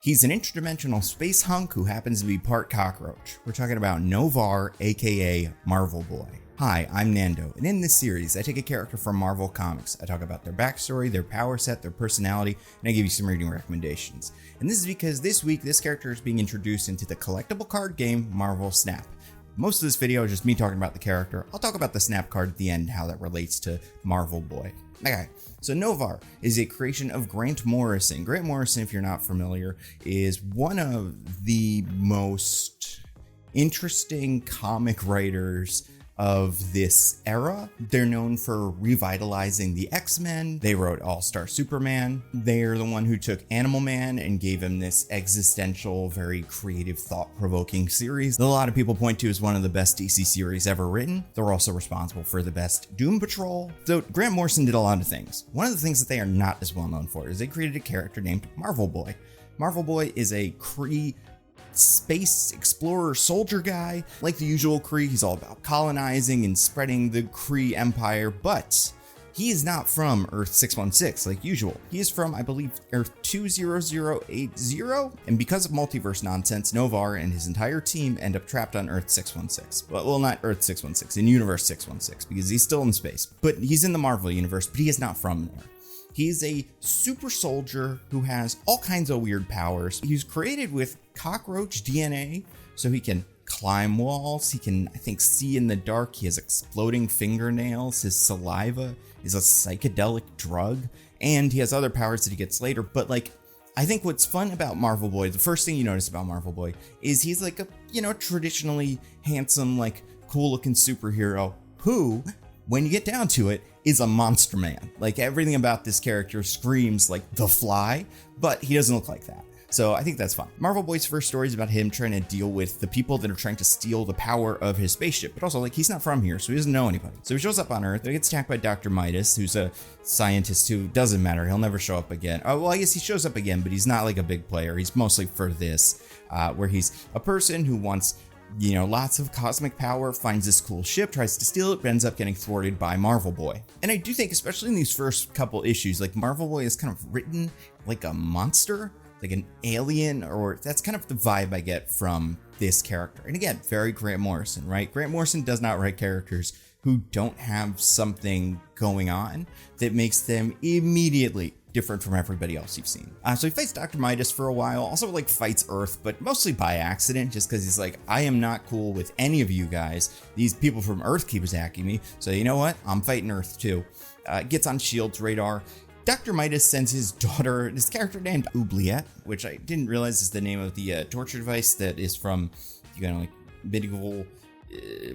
He's an interdimensional space hunk who happens to be part cockroach. We're talking about Noh-Varr, aka Marvel Boy. Hi, I'm Nando, and in this series, I take a character from Marvel Comics. I talk about their backstory, their power set, their personality, and I give you some reading recommendations. And this is because this week, this character is being introduced into the collectible card game Marvel Snap. Most of this video is just me talking about the character. I'll talk about the Snap card at the end, how that relates to Marvel Boy. Okay, so Noh-Varr is a creation of Grant Morrison. Grant Morrison, if you're not familiar, is one of the most interesting comic writers of this era. They're known for revitalizing the X-Men. They wrote All-Star Superman. They're the one who took Animal Man and gave him this existential, very creative, thought-provoking series that a lot of people point to as one of the best DC series ever written. They're also responsible for the best Doom Patrol. So Grant Morrison did a lot of things. One of the things that they are not as well known for is they created a character named Marvel Boy. Marvel Boy is a Kree space explorer soldier guy. Like the usual Kree, he's all about colonizing and spreading the Kree empire, but he is not from Earth 616 like usual. He is from, I believe, Earth 20080, and because of multiverse nonsense, Noh-Varr and his entire team end up trapped on Earth 616. Well, not Earth 616, in Universe 616, because he's still in space. But he's in the Marvel universe, but he is not from there. He's a super soldier who has all kinds of weird powers. He's created with cockroach DNA, so he can climb walls. He can, I think, see in the dark. He has exploding fingernails. His saliva is a psychedelic drug, and he has other powers that he gets later. But like, I think what's fun about Marvel Boy, the first thing you notice about Marvel Boy is he's like a, traditionally handsome, like cool looking superhero who, when you get down to it, is a monster man. Like everything about this character screams like The Fly, but he doesn't look like that. So I think that's fun. Marvel Boy's first story is about him trying to deal with the people that are trying to steal the power of his spaceship, but also like he's not from here, so he doesn't know anybody. So he shows up on Earth, he gets attacked by Dr. Midas, who's a scientist who doesn't matter, he'll never show up again. Oh, well, I guess he shows up again, but he's not like a big player. He's mostly for this, where he's a person who wants lots of cosmic power, finds this cool ship, tries to steal it, but ends up getting thwarted by Marvel Boy. And I do think, especially in these first couple issues, like Marvel Boy is kind of written like a monster, like an alien, or that's kind of the vibe I get from this character. And again, very Grant Morrison, right? Grant Morrison does not write characters who don't have something going on that makes them immediately different from everybody else you've seen. So he fights Dr. Midas for a while, also like fights Earth, but mostly by accident, just because he's like, I am not cool with any of you guys. These people from Earth keep attacking me, so you know what? I'm fighting Earth too. Gets on S.H.I.E.L.D.'s radar. Dr. Midas sends his daughter, this character named Oubliette, which I didn't realize is the name of the torture device that is from, like medieval,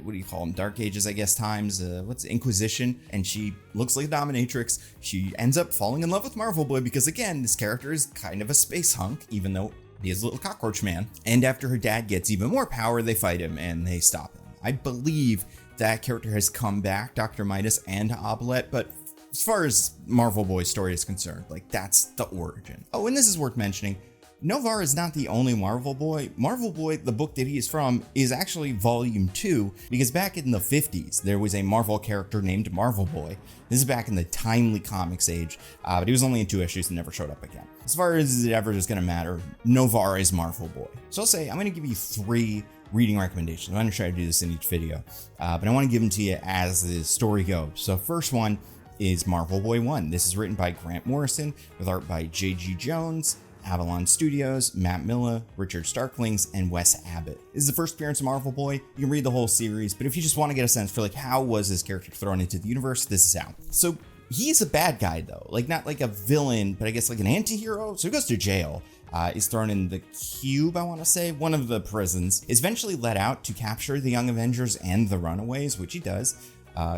what do you call them? Dark Ages, I guess, times. What's Inquisition? And she looks like a dominatrix. She ends up falling in love with Marvel Boy because, again, this character is kind of a space hunk, even though he is a little cockroach man. And after her dad gets even more power, they fight him and they stop him. I believe that character has come back, Dr. Midas and Oubliette, but as far as Marvel Boy's story is concerned, like that's the origin. Oh, and this is worth mentioning. Noh-Varr is not the only Marvel Boy. Marvel Boy, the book that he is from, is actually volume 2, because back in the 50s, there was a Marvel character named Marvel Boy. This is back in the Timely Comics age, but he was only in 2 issues and never showed up again. As far as it ever is going to matter, Noh-Varr is Marvel Boy. So I'll say, I'm going to give you 3 reading recommendations. I'm going to try to do this in each video, but I want to give them to you as the story goes. So first one is Marvel Boy 1. This is written by Grant Morrison, with art by J.G. Jones, Avalon Studios, Matt Milla, Richard Starklings, and Wes Abbott. This is the first appearance of Marvel Boy. You can read the whole series, but if you just want to get a sense for like how was this character thrown into the universe, this is how. So he's a bad guy though, like not like a villain, but I guess like an anti-hero. So he goes to jail, is thrown in the Cube, I want to say, one of the prisons, is eventually let out to capture the Young Avengers and the Runaways, which he does.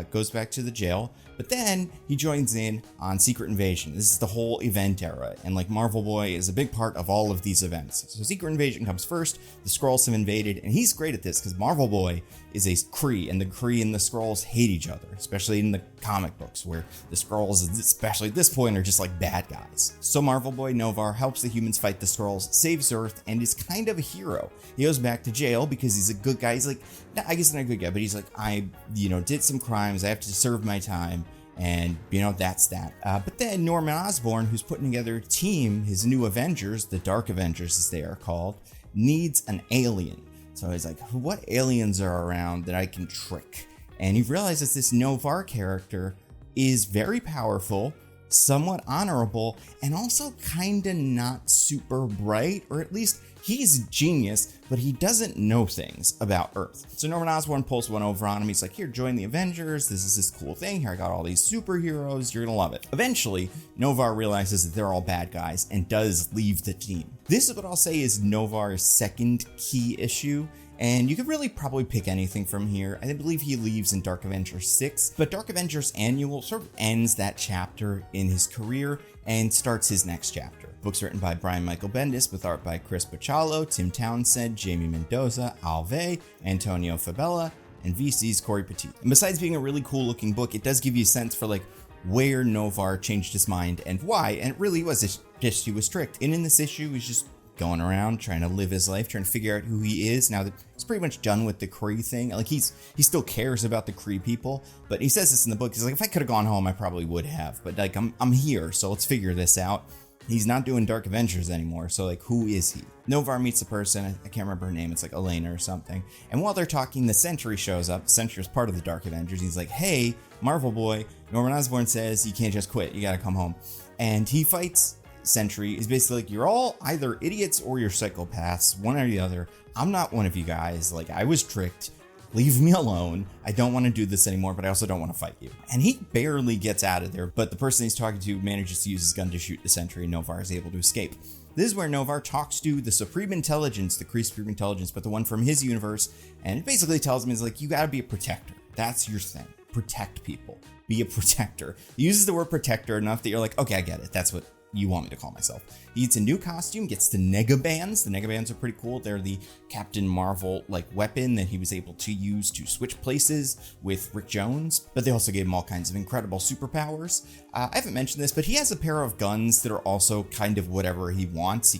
Goes back to the jail, but then he joins in on Secret Invasion. This is the whole event era, and like Marvel Boy is a big part of all of these events. So Secret Invasion comes first, the Skrulls have invaded, and he's great at this because Marvel Boy is a Kree, and the Kree and the Skrulls hate each other, especially in the comic books, where the Skrulls, especially at this point, are just like bad guys. So Marvel Boy Noh-Varr helps the humans fight the Skrulls, saves Earth, and is kind of a hero. He goes back to jail because he's a good guy. He's like, I guess not a good guy, but he's like, I did some crimes, I have to serve my time, And, that's that. But then Norman Osborn, who's putting together a team, his new Avengers, the Dark Avengers as they are called, needs an alien. So he's like, what aliens are around that I can trick? And he realizes this Noh-Varr character is very powerful, somewhat honorable, and also kinda not super bright, or at least he's a genius, but he doesn't know things about Earth. So Norman Osborn pulls one over on him. He's like, here, join the Avengers. This is this cool thing. Here, I got all these superheroes. You're gonna love it. Eventually, Noh-Varr realizes that they're all bad guys and does leave the team. This is what I'll say is Noh-Varr's second key issue. And you could really probably pick anything from here. I believe he leaves in Dark Avengers 6, but Dark Avengers Annual sort of ends that chapter in his career and starts his next chapter. Books written by Brian Michael Bendis with art by Chris Bachalo, Tim Townsend, Jamie Mendoza, Alve, Antonio Fabella, and VC's Corey Petit. And besides being a really cool looking book, it does give you a sense for like where Noh-Varr changed his mind and why, and it really was just he was tricked. And in this issue, he's just going around trying to live his life, trying to figure out who he is now that he's pretty much done with the Kree thing. Like he still cares about the Kree people, but he says this in the book. He's like, if I could have gone home, I probably would have, but like I'm here, so let's figure this out. He's not doing Dark Avengers anymore, so like who is he? Noh-Varr meets a person, I can't remember her name, it's like Elena or something, and while they're talking, the Sentry shows up. Sentry is part of the Dark Avengers. He's like, hey, Marvel boy, Norman Osborn says you can't just quit, you gotta come home. And he fights Sentry. Is basically like, you're all either idiots or you're psychopaths, one or the other. I'm not one of you guys, like I was tricked. Leave me alone. I don't want to do this anymore, but I also don't want to fight you. And he barely gets out of there, but the person he's talking to manages to use his gun to shoot the Sentry, and Noh-Varr is able to escape. This is where Noh-Varr talks to the Supreme Intelligence, the Kree Supreme Intelligence, but the one from his universe, and it basically tells him, is like, you gotta be a protector. That's your thing. Protect people. Be a protector. He uses the word protector enough that you're like, okay, I get it. That's what you want me to call myself. He gets a new costume, gets the Negabands. The Negabands are pretty cool. They're the Captain Marvel like weapon that he was able to use to switch places with Rick Jones, but they also gave him all kinds of incredible superpowers. I haven't mentioned this, but he has a pair of guns that are also kind of whatever he wants.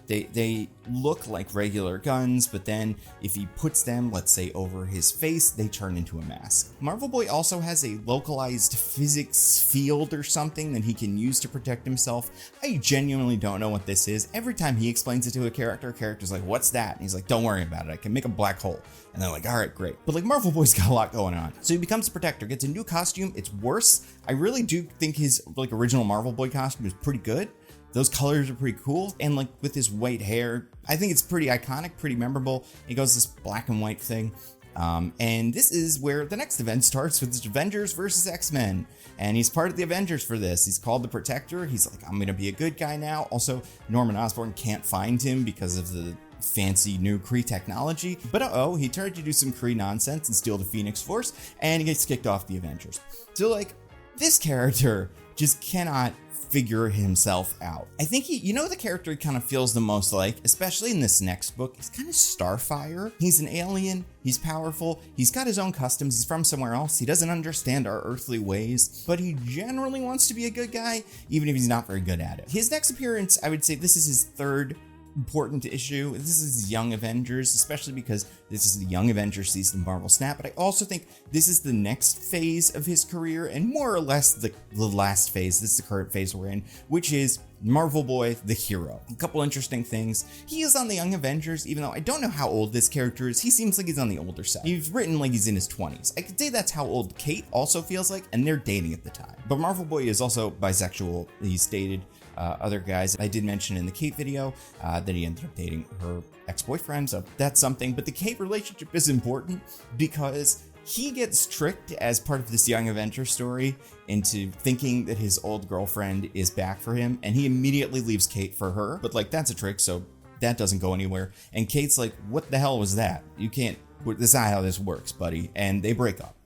They look like regular guns, but then if he puts them, let's say, over his face, they turn into a mask. Marvel Boy also has a localized physics field or something that he can use to protect himself. I genuinely don't know what this is. Every time he explains it to a character's like, what's that? And he's like, don't worry about it. I can make a black hole. And they're like, all right, great. But like Marvel Boy's got a lot going on. So he becomes a protector, gets a new costume. It's worse. I really do think his like original Marvel Boy costume is pretty good. Those colors are pretty cool. And like with his white hair, I think it's pretty iconic, pretty memorable. He goes this black and white thing. And this is where the next event starts with Avengers versus X-Men. And he's part of the Avengers for this. He's called the Protector. He's like, I'm going to be a good guy now. Also, Norman Osborn can't find him because of the fancy new Kree technology. But he tried to do some Kree nonsense and steal the Phoenix Force, and he gets kicked off the Avengers. So like, this character just cannot figure himself out. I think the character he kind of feels the most like, especially in this next book, is kind of Starfire. He's an alien, he's powerful, he's got his own customs, he's from somewhere else, he doesn't understand our earthly ways, but he generally wants to be a good guy, even if he's not very good at it. His next appearance, I would say this is his third important issue. This is Young Avengers, especially because this is the Young Avengers season of Marvel Snap, but I also think this is the next phase of his career, and more or less the last phase. This is the current phase we're in, which is Marvel Boy, the hero. A couple interesting things. He is on the Young Avengers, even though I don't know how old this character is. He seems like he's on the older side. He's written like he's in his 20s. I could say that's how old Kate also feels like, and they're dating at the time. But Marvel Boy is also bisexual. He's dated other guys. I did mention in the Kate video that he ended up dating her ex-boyfriend, so that's something. But the Kate relationship is important because he gets tricked as part of this Young Avenger story into thinking that his old girlfriend is back for him, and he immediately leaves Kate for her. But like, that's a trick, so that doesn't go anywhere. And Kate's like, what the hell was that? You can't, this is not how this works, buddy. And they break up.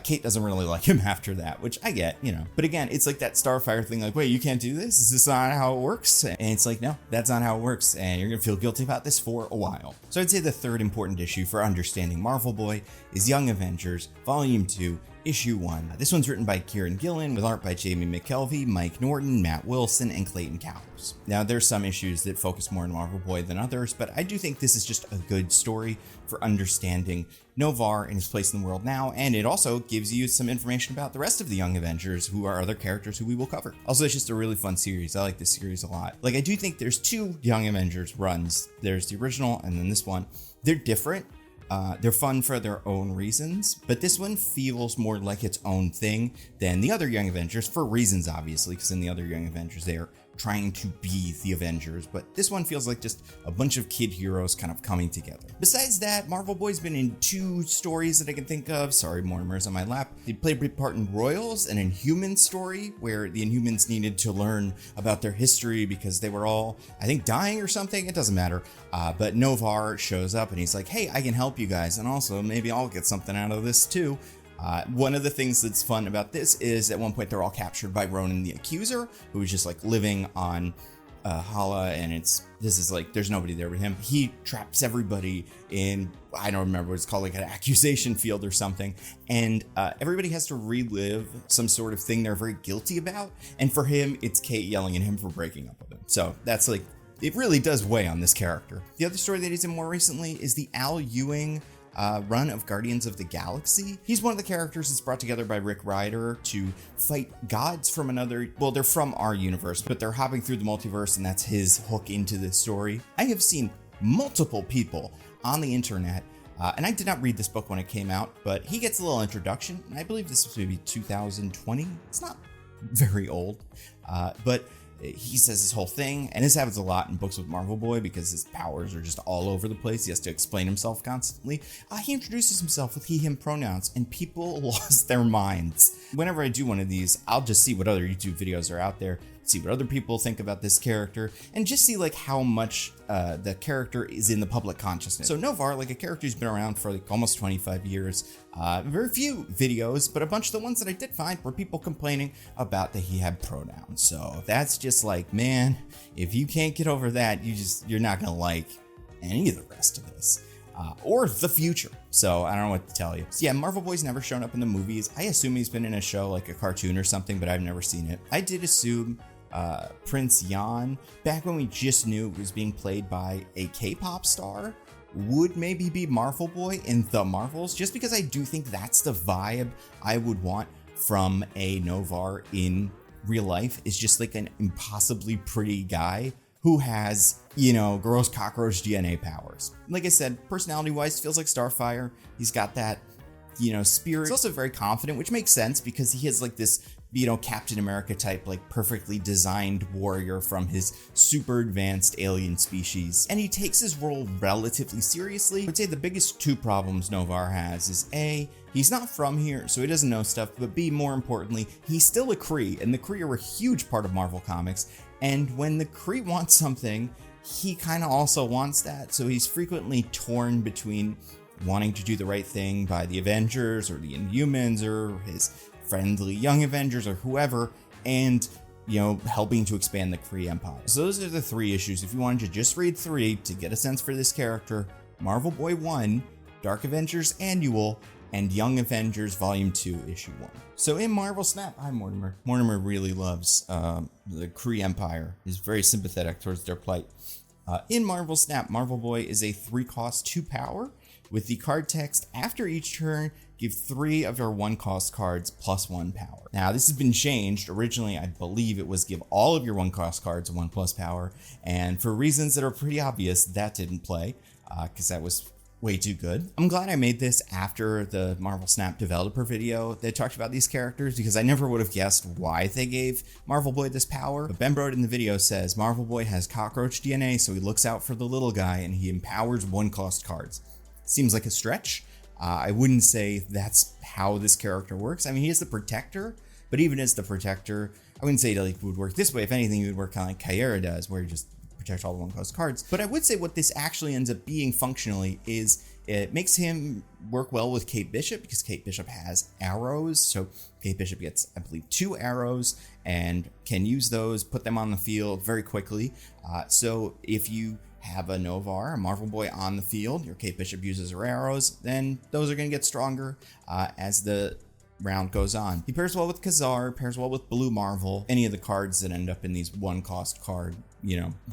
Kate doesn't really like him after that, which I get, But again, it's like that Starfire thing, like, wait, you can't do this? Is this not how it works? And it's like, no, that's not how it works. And you're going to feel guilty about this for a while. So I'd say the third important issue for understanding Marvel Boy is Young Avengers, Volume 2, Issue 1. This one's written by Kieran Gillen with art by Jamie McKelvey, Mike Norton, Matt Wilson, and Clayton Cowles. Now, there's some issues that focus more on Marvel Boy than others, but I do think this is just a good story for understanding Noh-Varr and his place in the world now, and it also gives you some information about the rest of the Young Avengers, who are other characters who we will cover. Also, it's just a really fun series. I like this series a lot. Like, I do think there's two Young Avengers runs. There's the original and then this one. They're different. They're fun for their own reasons, but this one feels more like its own thing than the other Young Avengers, for reasons obviously, because in the other Young Avengers they are trying to be the Avengers, but this one feels like just a bunch of kid heroes kind of coming together. Besides that, Marvel Boy's been in 2 stories that I can think of. Sorry, Mortimer's on my lap. He played a big part in Royals, an Inhumans story, where the Inhumans needed to learn about their history because they were all, I think, dying or something. It doesn't matter. But Noh-Varr shows up and he's like, hey, I can help you guys, and also maybe I'll get something out of this too. One of the things that's fun about this is at one point they're all captured by Ronan the Accuser, who is just like living on Hala, and this is like there's nobody there but him. He traps everybody in, I don't remember what it's called, like an accusation field or something, and everybody has to relive some sort of thing they're very guilty about, and for him it's Kate yelling at him for breaking up with him. So that's like, it really does weigh on this character. The other story that he's in more recently is the Al Ewing run of Guardians of the Galaxy. He's one of the characters that's brought together by Rick Rider to fight gods from another, well, they're from our universe, but they're hopping through the multiverse, and that's his hook into this story. I have seen multiple people on the internet, and I did not read this book when it came out, but he gets a little introduction, and I believe this was maybe 2020. It's not very old, but he says this whole thing, and this happens a lot in books with Marvel Boy because his powers are just all over the place. He has to explain himself constantly. He introduces himself with he, him pronouns, and people lost their minds. Whenever I do one of these, I'll just see what other YouTube videos are out there, see what other people think about this character, and just see like how much the character is in the public consciousness. So Noh-Varr, like a character who's been around for like almost 25 years, very few videos, but a bunch of the ones that I did find were people complaining about that he had pronouns. So that's just like, man, if you can't get over that, you're not gonna like any of the rest of this. Or the future. So I don't know what to tell you. So yeah, Marvel Boy's never shown up in the movies. I assume he's been in a show like a cartoon or something, but I've never seen it. I did assume Prince Yan, back when we just knew it was being played by a K-pop star, would maybe be Marvel Boy in the Marvels, just because I do think that's the vibe I would want from a Noh-Varr in real life, is just like an impossibly pretty guy who has, you know, gross cockroach DNA powers. Like I said, personality-wise, feels like Starfire. He's got that, you know, spirit. He's also very confident, which makes sense because he has like this, you know, Captain America type, like perfectly designed warrior from his super advanced alien species. And he takes his role relatively seriously. I would say the biggest 2 problems Noh-Varr has is A, he's not from here, so he doesn't know stuff, but B, more importantly, he's still a Kree, and the Kree are a huge part of Marvel Comics. And when the Kree wants something, he kind of also wants that. So he's frequently torn between wanting to do the right thing by the Avengers or the Inhumans or his friendly Young Avengers or whoever, and, you know, helping to expand the Kree Empire. So those are the 3 issues. If you wanted to just read 3 to get a sense for this character, Marvel Boy 1, Dark Avengers Annual, and Young Avengers Volume 2, Issue 1. So in Marvel Snap, hi Mortimer. Mortimer really loves the Kree Empire. He's very sympathetic towards their plight. In Marvel Snap, Marvel Boy is a 3-cost 2 power, with the card text after each turn, give 3 of your 1-cost cards plus 1 power. Now this has been changed. Originally, I believe it was give all of your 1-cost cards 1+ power, and for reasons that are pretty obvious, that didn't play, because that was way too good. I'm glad I made this after the Marvel Snap developer video that talked about these characters, because I never would have guessed why they gave Marvel Boy this power. But Ben Brode in the video says Marvel Boy has cockroach DNA, so he looks out for the little guy and he empowers 1-cost cards. Seems like a stretch. I wouldn't say that's how this character works. I mean, he is the protector, but even as the protector, I wouldn't say it would work this way. If anything, it would work kind of like Kyera does, where you just protect all the 1-cost cards. But I would say what this actually ends up being functionally is it makes him work well with Kate Bishop, because Kate Bishop has arrows. So Kate Bishop gets, I believe, 2 arrows and can use those, put them on the field very quickly. So if you have a Noh-Varr, a Marvel Boy on the field, your Kate Bishop uses her arrows, then those are going to get stronger as the round goes on. He pairs well with Khazar, pairs well with Blue Marvel, any of the cards that end up in these one-cost card,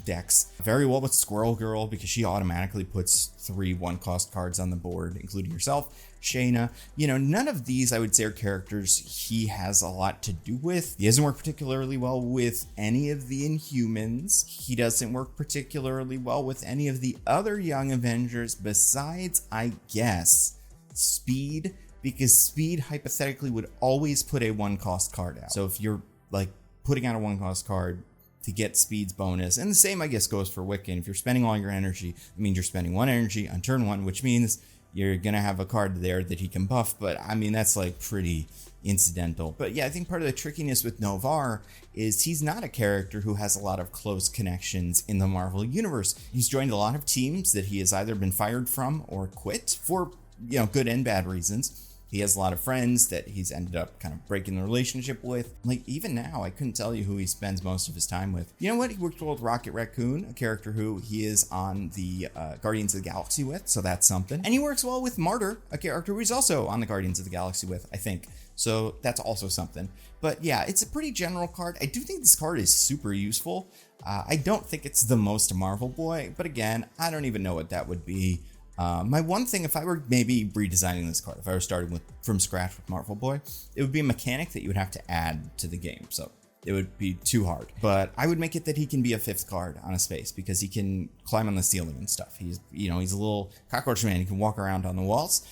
decks. Very well with Squirrel Girl, because she automatically puts 3 one-cost cards on the board, including yourself. Shayna, none of these I would say are characters he has a lot to do with. He doesn't work particularly well with any of the Inhumans. He doesn't work particularly well with any of the other Young Avengers besides, I guess, Speed, because Speed hypothetically would always put a one-cost card out. So if you're like putting out a one-cost card to get Speed's bonus, and the same I guess goes for Wiccan. If you're spending all your energy, it means you're spending 1 energy on turn 1, which means you're gonna have a card there that he can buff, but I mean that's like pretty incidental. But yeah, I think part of the trickiness with Noh-Varr is he's not a character who has a lot of close connections in the Marvel universe. He's joined a lot of teams that he has either been fired from or quit for good and bad reasons. He has a lot of friends that he's ended up kind of breaking the relationship with. Like, even now, I couldn't tell you who he spends most of his time with. You know what? He worked well with Rocket Raccoon, a character who he is on the Guardians of the Galaxy with, so that's something. And he works well with Martyr, a character who he's also on the Guardians of the Galaxy with, I think. So that's also something. But yeah, it's a pretty general card. I do think this card is super useful. I don't think it's the most Marvel Boy, but again, I don't even know what that would be. My one thing, if I were maybe redesigning this card, if I were starting from scratch with Marvel Boy, it would be a mechanic that you would have to add to the game. So it would be too hard, but I would make it that he can be a 5th card on a space, because he can climb on the ceiling and stuff. He's a little cockroach man. He can walk around on the walls.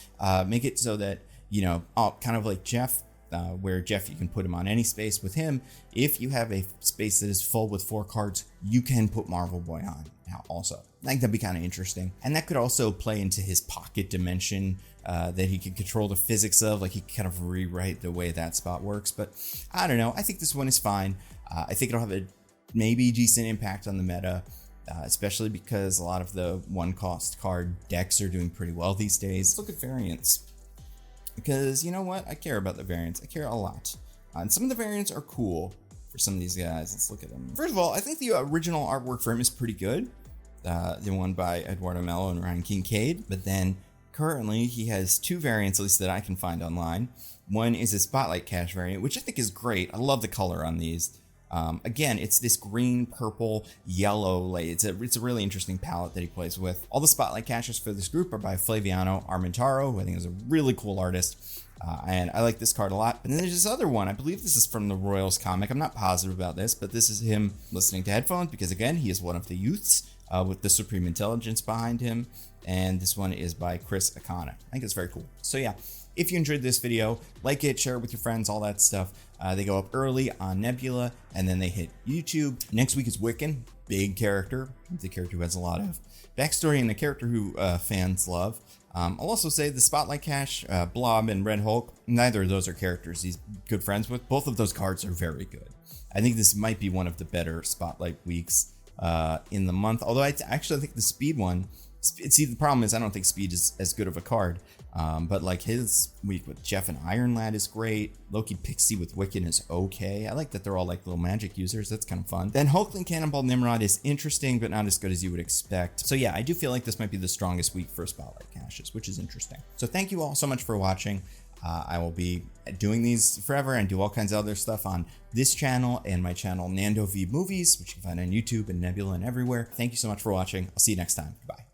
Make it so that, kind of like Jeff, where Jeff, you can put him on any space with him. If you have a space that is full with 4 cards, you can put Marvel Boy on now also. I think that'd be kind of interesting. And that could also play into his pocket dimension that he could control the physics of, like he could kind of rewrite the way that spot works. But I don't know. I think this one is fine. I think it'll have a maybe decent impact on the meta, especially because a lot of the one-cost card decks are doing pretty well these days. Let's look at variants. Because you know what? I care about the variants. I care a lot. And some of the variants are cool for some of these guys. Let's look at them. First of all, I think the original artwork for him is pretty good. The one by Eduardo Mello and Ryan Kincaid. But then currently he has 2 variants, at least that I can find online. One is a Spotlight Cash variant, which I think is great. I love the color on these. Again, it's this green, purple, yellow. It's a really interesting palette that he plays with. All the Spotlight Caches for this group are by Flaviano Armentaro, who I think is a really cool artist. And I like this card a lot. But then there's this other one. I believe this is from the Royals comic. I'm not positive about this, but this is him listening to headphones, because again, he is one of the youths with the Supreme Intelligence behind him. And this one is by Chris Akana. I think it's very cool. So yeah, if you enjoyed this video, like it, share it with your friends, all that stuff. They go up early on Nebula, and then they hit YouTube. Next week is Wiccan, big character, the character who has a lot of backstory and the character who fans love. I'll also say the Spotlight Cache, Blob and Red Hulk, neither of those are characters he's good friends with. Both of those cards are very good. I think this might be one of the better Spotlight weeks in the month, although I actually think the Speed one, see, the problem is I don't think Speed is as good of a card, but like his week with Jeff and Iron Lad is great. Loki Pixie with Wiccan is okay. I like that they're all like little magic users. That's kind of fun. Then Hulkling Cannonball Nimrod is interesting, but not as good as you would expect. So yeah, I do feel like this might be the strongest week for Spotlight Caches, which is interesting. So thank you all so much for watching. I will be doing these forever and do all kinds of other stuff on this channel and my channel Nando V Movies, which you can find on YouTube and Nebula and everywhere. Thank you so much for watching. I'll see you next time. Bye.